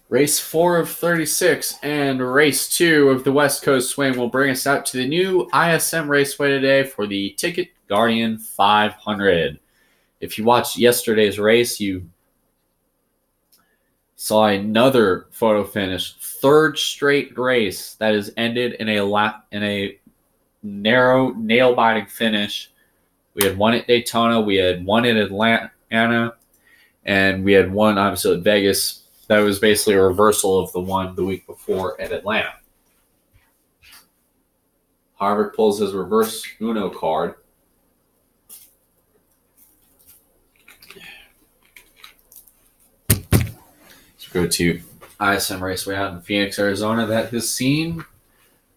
Race 4 of 36 and race 2 of the West Coast Swing will bring us out to the new ISM Raceway today for the Ticket Guardian 500. If you watched yesterday's race, you saw another photo finish, third straight race that has ended in a narrow, nail-biting finish. We had one at Daytona, we had one at Atlanta, and we had one obviously at Vegas. That was basically a reversal of the one the week before at Atlanta. Harvick pulls his reverse Uno card. Let's go to ISM Raceway out in Phoenix, Arizona that has seen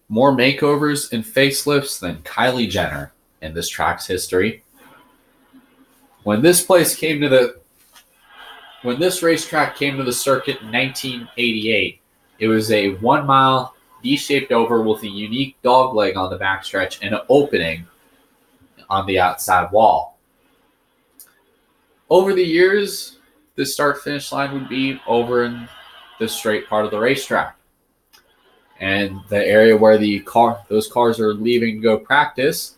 more makeovers and facelifts than Kylie Jenner in this track's history. When this racetrack came to the circuit in 1988, it was a 1 mile V-shaped oval with a unique dogleg on the backstretch and an opening on the outside wall. Over the years, the start-finish line would be over in the straight part of the racetrack. And the area where those cars are leaving to go practice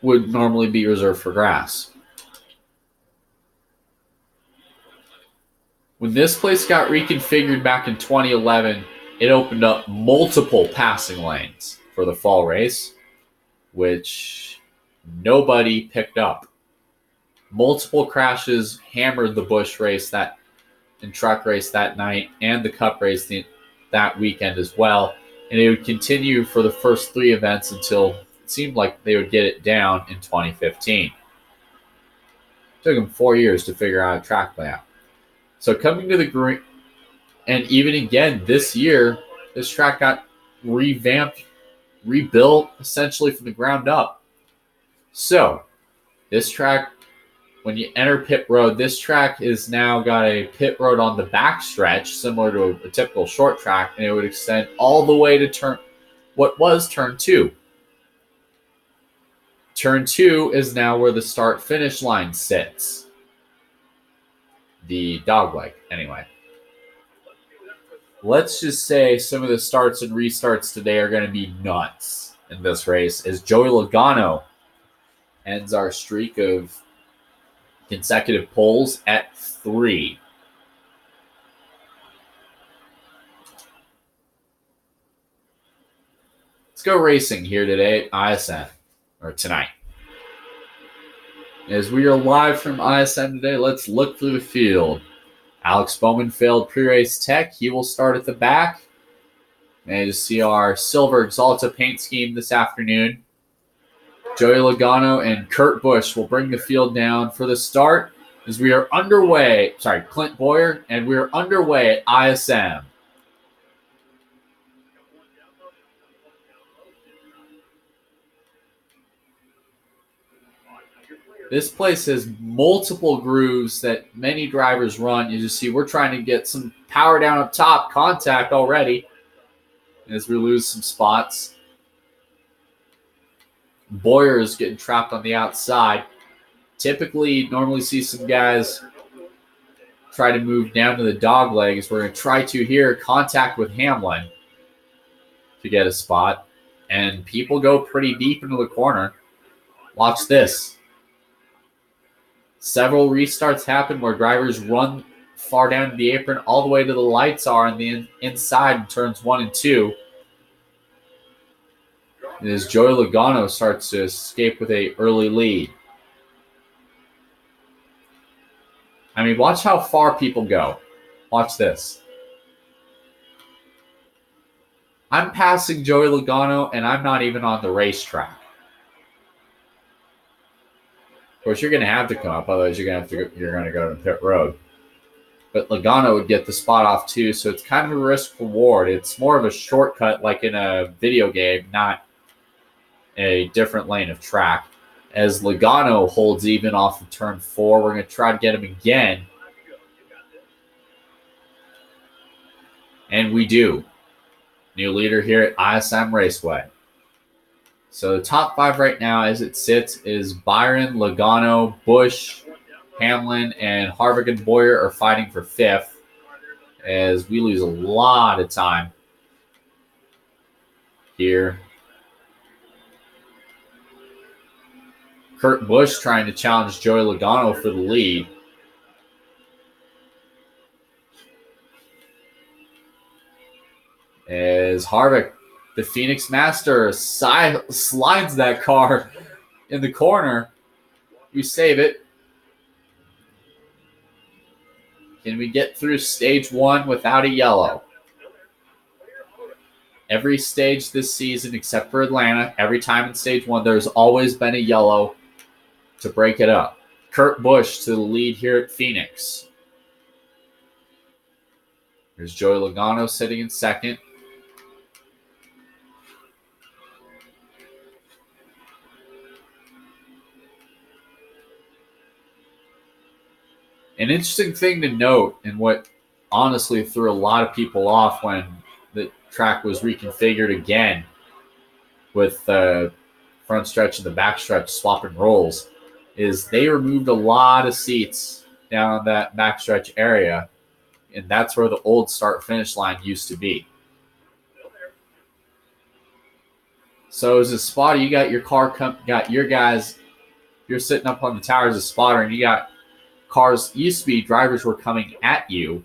would normally be reserved for grass. When this place got reconfigured back in 2011, it opened up multiple passing lanes for the fall race, which nobody picked up. Multiple crashes hammered the Busch race and truck race that night and the Cup race that weekend as well. And it would continue for the first three events until it seemed like they would get it down in 2015. It took them 4 years to figure out a track layout. So coming to the green, and even again this year, this track got revamped, rebuilt essentially from the ground up. So this track, when you enter pit road, this track has now got a pit road on the backstretch, similar to a typical short track, and it would extend all the way to turn 2. Turn 2 is now where the start-finish line sits. The dogleg, anyway. Let's just say some of the starts and restarts today are going to be nuts in this race as Joey Logano ends our streak of consecutive poles at 3. Let's go racing here today at ISM, or tonight. As we are live from ISM today, let's look through the field. Alex Bowman failed pre-race tech. He will start at the back. And you see our silver Exalta paint scheme this afternoon. Joey Logano and Kurt Busch will bring the field down for the start as we are underway. Clint Boyer, and we are underway at ISM. This place has multiple grooves that many drivers run. You just see we're trying to get some power down up top, contact already as we lose some spots. Boyer is getting trapped on the outside. Normally see some guys try to move down to the dog legs. We're going to try to here contact with Hamlin to get a spot. And people go pretty deep into the corner. Watch this. Several restarts happen where drivers run far down to the apron all the way to the lights are on the inside in turns 1 and 2. And as Joey Logano starts to escape with an early lead. I mean, watch how far people go. Watch this. I'm passing Joey Logano, and I'm not even on the racetrack. Of course, you're going to have to come up, otherwise you're going to go to pit road. But Logano would get the spot off too, so it's kind of a risk reward. It's more of a shortcut, like in a video game, not a different lane of track. As Logano holds even off of turn 4, we're going to try to get him again. And we do. New leader here at ISM Raceway. So the top 5 right now as it sits is Byron, Logano, Busch, Hamlin and Harvick and Boyer are fighting for 5th as we lose a lot of time here. Kurt Busch trying to challenge Joey Logano for the lead. As Harvick, the Phoenix Master, slides that car in the corner. We save it. Can we get through stage 1 without a yellow? Every stage this season, except for Atlanta, every time in stage 1, there's always been a yellow to break it up. Kurt Busch to the lead here at Phoenix. There's Joey Logano sitting in 2nd. An interesting thing to note, and what honestly threw a lot of people off when the track was reconfigured again with the front stretch and the back stretch swapping roles, is they removed a lot of seats down on that backstretch area, and that's where the old start-finish line used to be. So as a spotter, you got your car, got your guys, you're sitting up on the tower as a spotter, and you got cars. Used to be drivers were coming at you,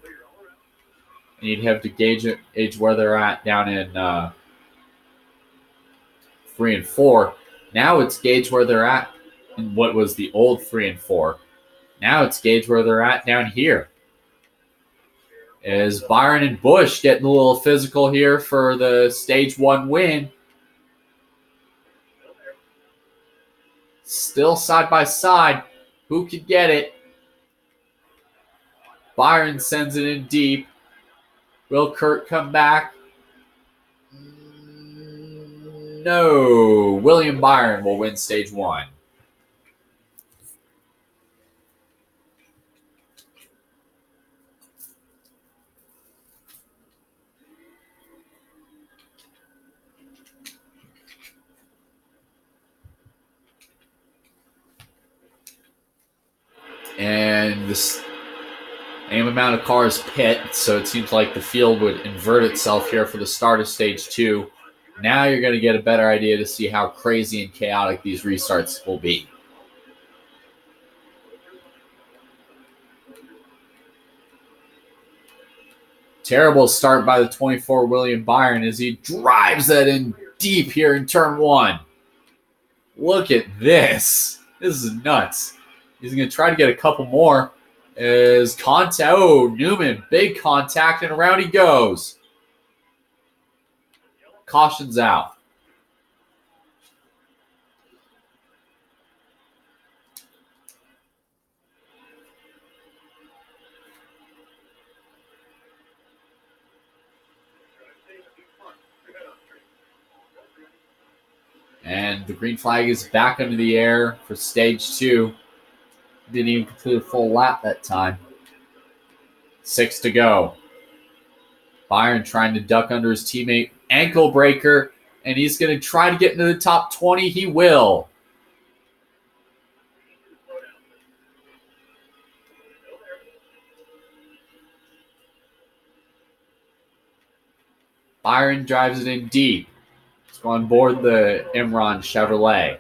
and you'd have to gauge where they're at down in 3 and 4. Now it's gauge where they're at in what was the old 3 and 4. Now it's gauge where they're at down here. As Byron and Busch getting a little physical here for the stage 1 win. Still side by side. Who could get it? Byron sends it in deep. Will Kurt come back? No. William Byron will win stage 1. And the same amount of cars pit, so it seems like the field would invert itself here for the start of stage 2. Now you're going to get a better idea to see how crazy and chaotic these restarts will be. Terrible start by the 24 William Byron as he drives that in deep here in turn 1. Look at this. This is nuts. He's going to try to get a couple more. As contact. Oh, Newman. Big contact, and around he goes. Caution's out. And the green flag is back under the air for stage 2. Didn't even complete a full lap that time. 6 to go. Byron trying to duck under his teammate. Ankle breaker. And he's going to try to get into the top 20. He will. Byron drives it in deep. Let's go on board the Imran Chevrolet.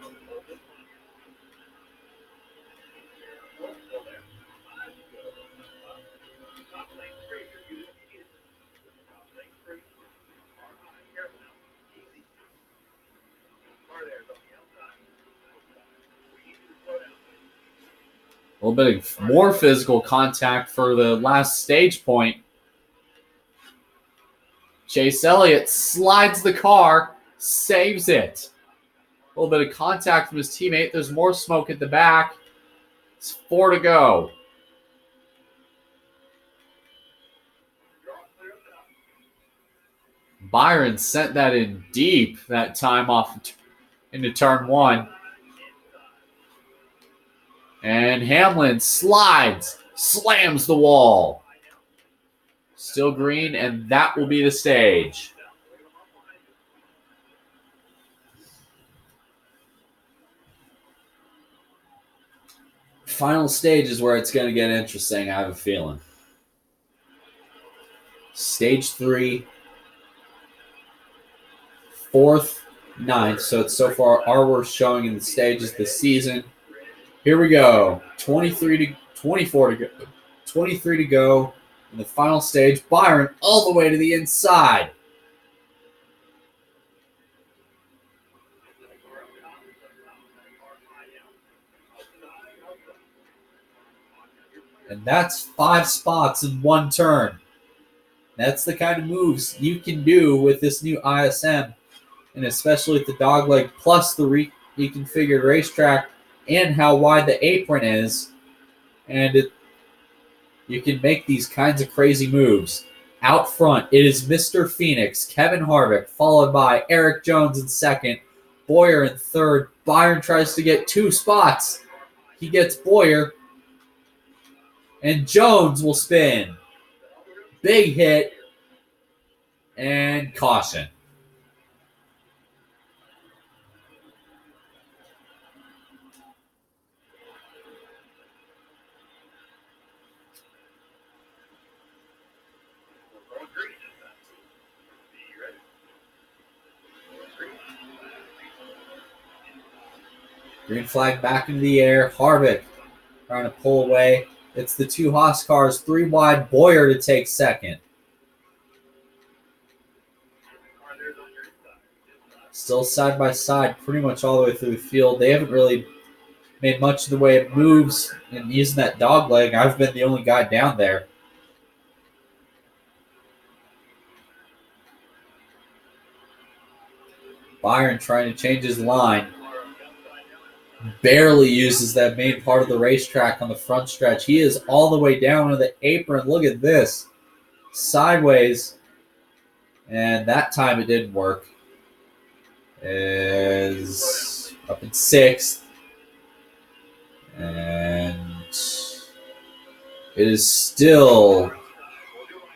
A little bit of more physical contact for the last stage point. Chase Elliott slides the car, saves it. A little bit of contact from his teammate. There's more smoke at the back. It's 4 to go. Byron sent that in deep that time off into turn 1. And Hamlin slides, slams the wall. Still green, and that will be the stage. Final stage is where it's going to get interesting, I have a feeling. Stage 3, 4th, 9th. So it's so far our worst showing in the stages this season. Here we go. 24 to go. 23 to go in the final stage. Byron all the way to the inside. And that's 5 spots in one turn. That's the kind of moves you can do with this new ISM, and especially with the dogleg plus the reconfigured racetrack and how wide the apron is. And you can make these kinds of crazy moves. Out front, it is Mr. Phoenix, Kevin Harvick, followed by Eric Jones in second, Boyer in third. Byron tries to get 2 spots. He gets Boyer, and Jones will spin. Big hit, and caution. Green flag back into the air. Harvick trying to pull away. It's the 2 Haas cars, 3 wide. Boyer to take second. Still side by side pretty much all the way through the field. They haven't really made much of the way it moves and using that dog leg. I've been the only guy down there. Byron trying to change his line. Barely uses that main part of the racetrack on the front stretch. He is all the way down to the apron. Look at this. Sideways. And that time it didn't work. Is up in 6th. And it is still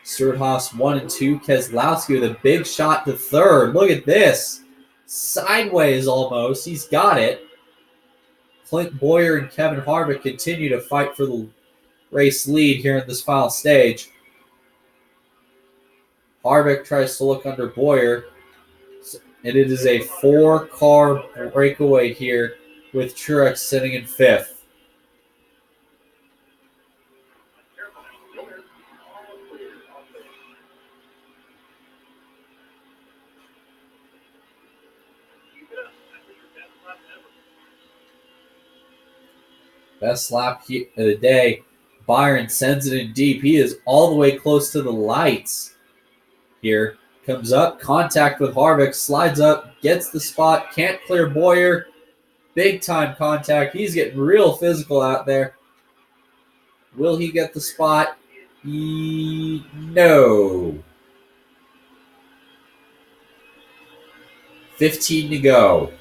Stuart Haas 1 and 2. Keselowski with a big shot to 3rd. Look at this. Sideways almost. He's got it. Clint Boyer and Kevin Harvick continue to fight for the race lead here in this final stage. Harvick tries to look under Boyer. And it is a 4-car breakaway here with Truex sitting in 5th. Best lap of the day. Byron sends it in deep. He is all the way close to the lights here. Comes up, contact with Harvick, slides up, gets the spot, can't clear Boyer. Big time contact. He's getting real physical out there. Will he get the spot? No. 15 to go.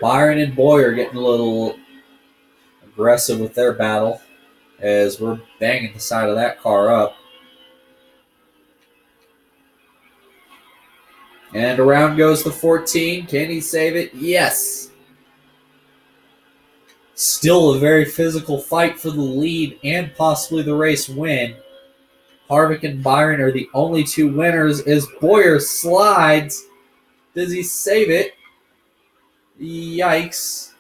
Byron and Boyer getting a little aggressive with their battle as we're banging the side of that car up. And around goes the 14. Can he save it? Yes. Still a very physical fight for the lead and possibly the race win. Harvick and Byron are the only 2 winners as Boyer slides. Does he save it? Yikes.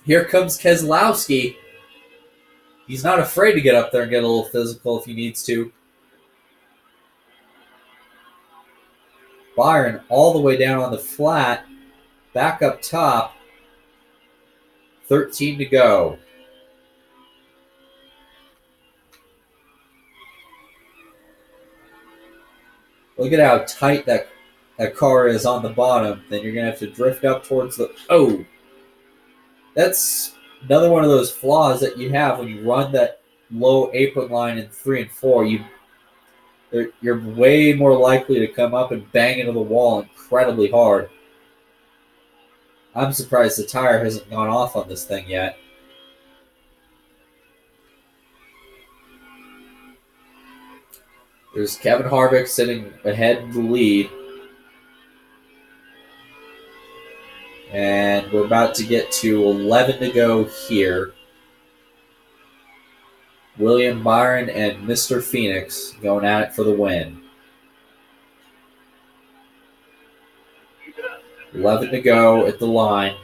Here comes Keselowski. He's not afraid to get up there and get a little physical if he needs to. Byron all the way down on the flat. Back up top. 13 to go. Look at how tight that car is on the bottom. Then you're going to have to drift up towards the... Oh! That's another one of those flaws that you have when you run that low apron line in 3 and 4. You're way more likely to come up and bang into the wall incredibly hard. I'm surprised the tire hasn't gone off on this thing yet. There's Kevin Harvick sitting ahead in the lead. And we're about to get to 11 to go here. William Byron and Mr. Phoenix going at it for the win. 11 to go at the line.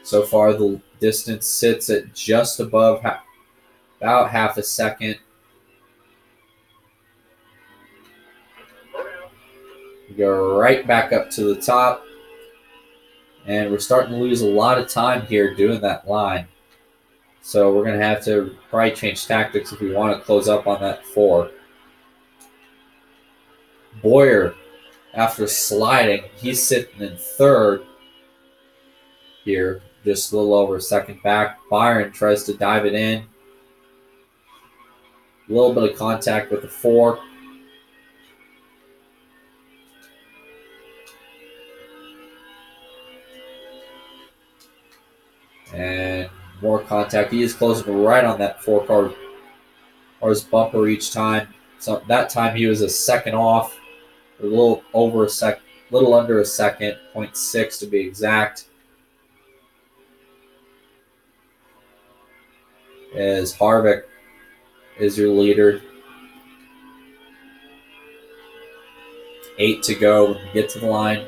So far, the distance sits at just above about half a second. We go right back up to the top. And we're starting to lose a lot of time here doing that line. So we're going to have to probably change tactics if we want to close up on that 4. Boyer, after sliding, he's sitting in 3rd here, just a little over a second back. Byron tries to dive it in. A little bit of contact with the 4. And more contact. He is closing right on that 4 car's bumper each time. So that time he was a second off, a little over a second, little under a second, 0.6 to be exact. As Harvick is your leader. 8 to go when we get to the line.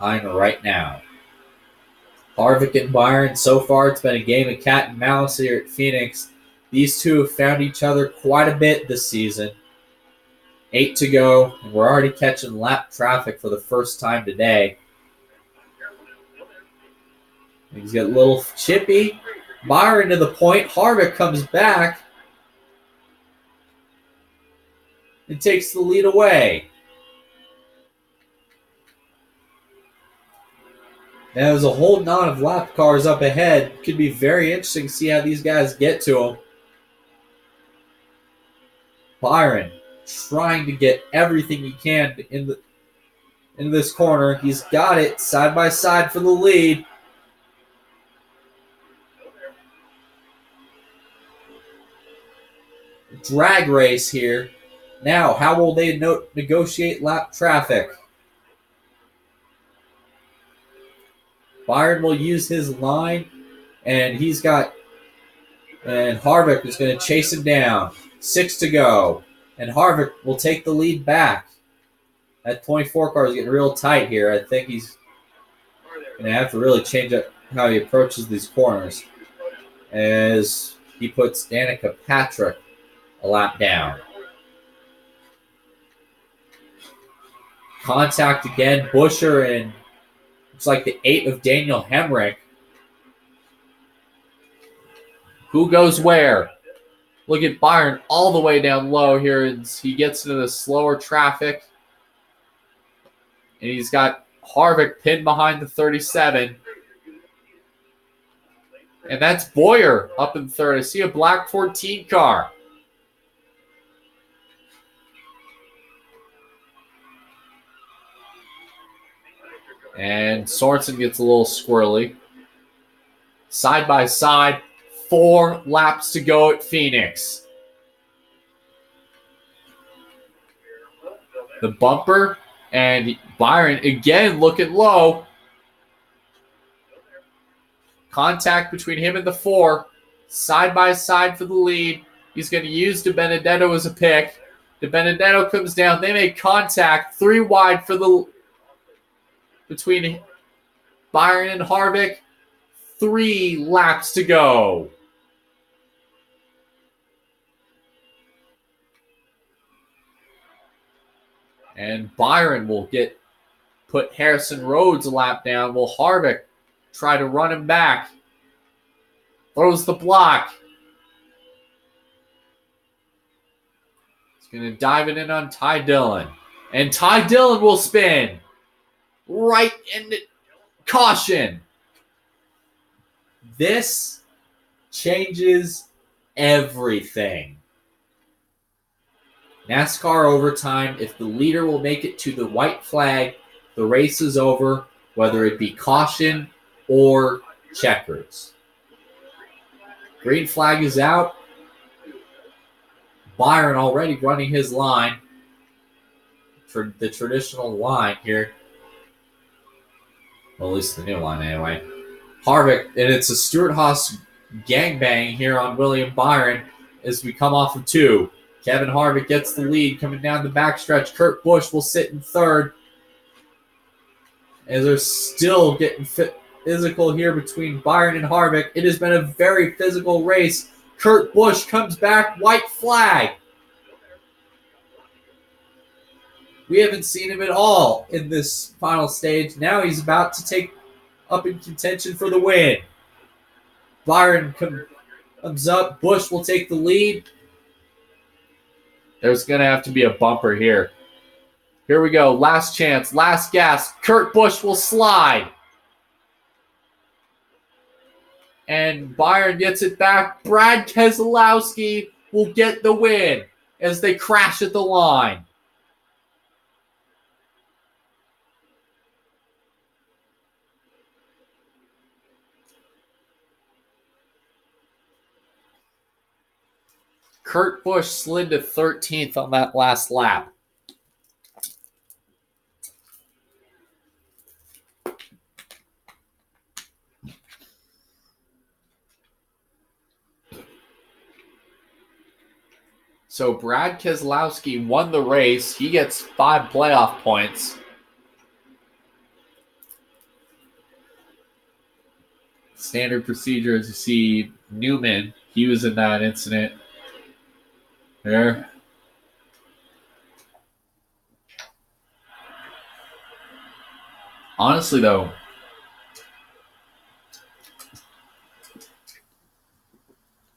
Line right now. Harvick and Byron, so far it's been a game of cat and mouse here at Phoenix. These two have found each other quite a bit this season. 8 to go, and we're already catching lap traffic for the first time today. He's got a little chippy. Byron to the point. Harvick comes back and takes the lead away. Now there's a whole knot of lap cars up ahead. Could be very interesting to see how these guys get to them. Byron trying to get everything he can in this corner. He's got it side by side for the lead. Drag race here. Now, how will they negotiate lap traffic? Byron will use his line, and Harvick is going to chase him down. 6 to go, and Harvick will take the lead back. That 24 car is getting real tight here. I think he's going to have to really change up how he approaches these corners as he puts Danica Patrick a lap down. Contact again. Buescher and it's like the 8 of Daniel Hemrick. Who goes where? Look at Byron all the way down low here as he gets into the slower traffic. And he's got Harvick pinned behind the 37. And that's Boyer up in 3rd. I see a black 14 car. And Sorensen gets a little squirrely. Side by side, 4 laps to go at Phoenix. The bumper, and Byron again looking low. Contact between him and the 4. Side by side for the lead. He's going to use DiBenedetto as a pick. DiBenedetto comes down. They make contact. 3 wide for between Byron and Harvick. 3 laps to go. And Byron will put Harrison Rhodes a lap down. Will Harvick try to run him back? Throws the block. He's going to dive it in on Ty Dillon. And Ty Dillon will spin. Right in the caution. This changes everything. NASCAR overtime, if the leader will make it to the white flag, the race is over, whether it be caution or checkers. Green flag is out. Byron already running his line. The traditional line here. Well, at least the new line anyway. Harvick, and it's a Stewart-Haas gangbang here on William Byron as we come off of 2. Kevin Harvick gets the lead coming down the backstretch. Kurt Busch will sit in 3rd. As they're still getting physical here between Byron and Harvick. It has been a very physical race. Kurt Busch comes back, white flag. We haven't seen him at all in this final stage. Now he's about to take up in contention for the win. Byron comes up. Busch will take the lead. There's going to have to be a bumper here. Here we go. Last chance. Last gas. Kurt Busch will slide. And Byron gets it back. Brad Keselowski will get the win as they crash at the line. Kurt Busch slid to 13th on that last lap. So Brad Keselowski won the race. He gets 5 playoff points. Standard procedure, as you see, Newman, he was in that incident. There. Honestly, though,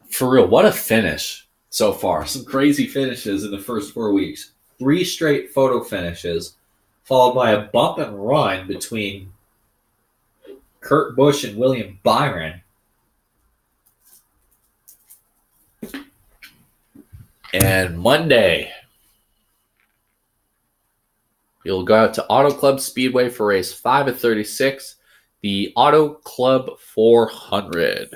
for real, what a finish so far. Some crazy finishes in the first 4 weeks. 3 straight photo finishes, followed by a bump and run between Kurt Busch and William Byron. And Monday, you'll go out to Auto Club Speedway for race 5 of 36, the Auto Club 400.